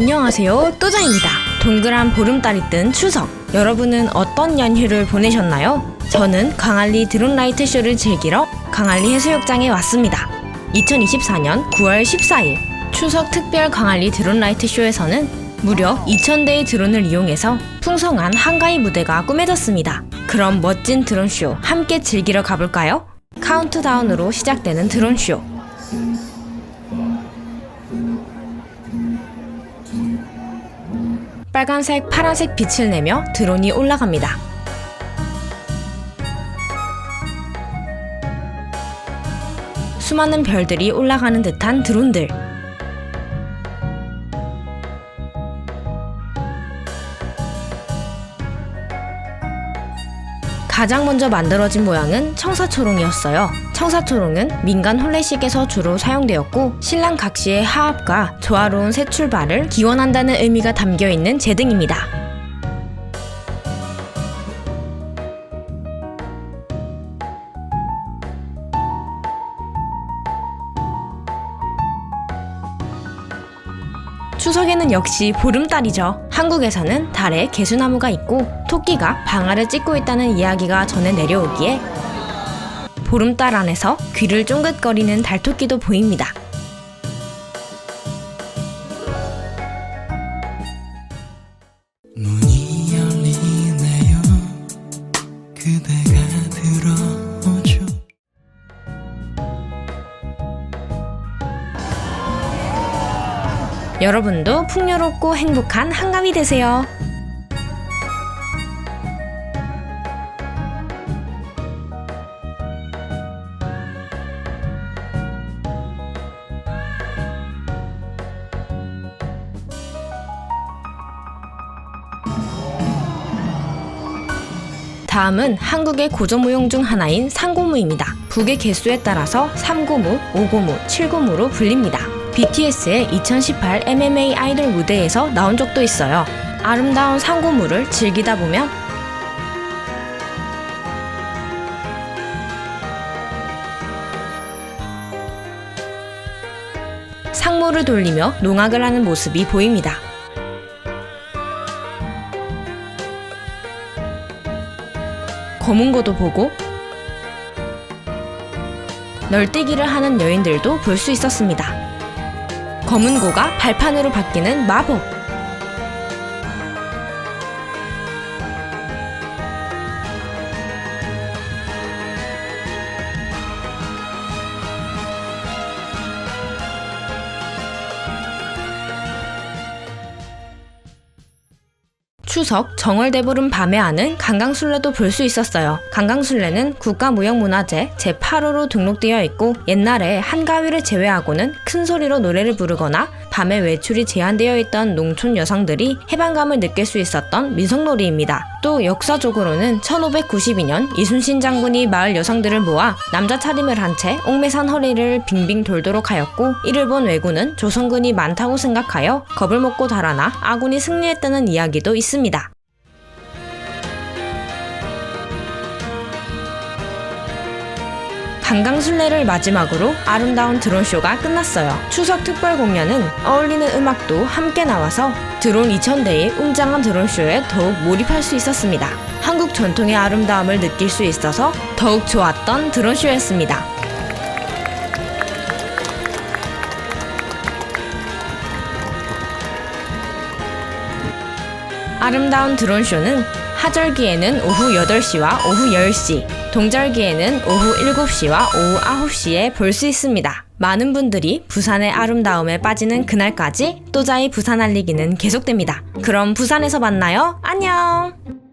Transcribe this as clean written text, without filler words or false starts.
안녕하세요, 또자입니다. 동그란 보름달이 뜬 추석, 여러분은 어떤 연휴를 보내셨나요? 저는 광안리 드론라이트 쇼를 즐기러 광안리 해수욕장에 왔습니다. 2024년 9월 14일 추석 특별 광안리 드론라이트 쇼에서는 무려 2000대의 드론을 이용해서 풍성한 한가위 무대가 꾸며졌습니다. 그럼 멋진 드론쇼 함께 즐기러 가볼까요? 카운트다운으로 시작되는 드론쇼. 빨간색, 파란색 빛을 내며 드론이 올라갑니다. 수많은 별들이 올라가는 듯한 드론들. 가장 먼저 만들어진 모양은 청사초롱이었어요. 청사초롱은 민간 혼례식에서 주로 사용되었고 신랑 각시의 하합과 조화로운 새 출발을 기원한다는 의미가 담겨있는 제등입니다. 추석에는 역시 보름달이죠. 한국에서는 달에 개수나무가 있고 토끼가 방아를 찢고 있다는 이야기가 전해 내려오기에 보름달 안에서 귀를 쫑긋거리는 달토끼도 보입니다. 문이 열리네요. 그대가 들어오죠. 여러분도 풍요롭고 행복한 한가위 되세요. 다음은 한국의 고전무용 중 하나인 상고무입니다. 북의 개수에 따라서 3고무, 5고무, 7고무로 불립니다. BTS의 2018 MMA 아이돌 무대에서 나온 적도 있어요. 아름다운 상고무를 즐기다 보면 상모를 돌리며 농악을 하는 모습이 보입니다. 검은고도 보고 널뛰기를 하는 여인들도 볼 수 있었습니다. 검은고가 발판으로 바뀌는 마법! 추석 정월대보름 밤에 하는 강강술래도 볼 수 있었어요. 강강술래는 국가무형문화재 제8호로 등록되어 있고 옛날에 한가위를 제외하고는 큰 소리로 노래를 부르거나 밤에 외출이 제한되어 있던 농촌 여성들이 해방감을 느낄 수 있었던 민속놀이입니다. 또 역사적으로는 1592년 이순신 장군이 마을 여성들을 모아 남자 차림을 한 채 옥매산 허리를 빙빙 돌도록 하였고 이를 본 왜군은 조선군이 많다고 생각하여 겁을 먹고 달아나 아군이 승리했다는 이야기도 있습니다. 강강술래를 마지막으로 아름다운 드론쇼가 끝났어요. 추석 특별 공연은 어울리는 음악도 함께 나와서 드론 2000대의 웅장한 드론쇼에 더욱 몰입할 수 있었습니다. 한국 전통의 아름다움을 느낄 수 있어서 더욱 좋았던 드론쇼였습니다. 아름다운 드론쇼는 하절기에는 오후 8시와 오후 10시, 동절기에는 오후 7시와 오후 9시에 볼 수 있습니다. 많은 분들이 부산의 아름다움에 빠지는 그날까지 또자의 부산 알리기는 계속됩니다. 그럼 부산에서 만나요. 안녕!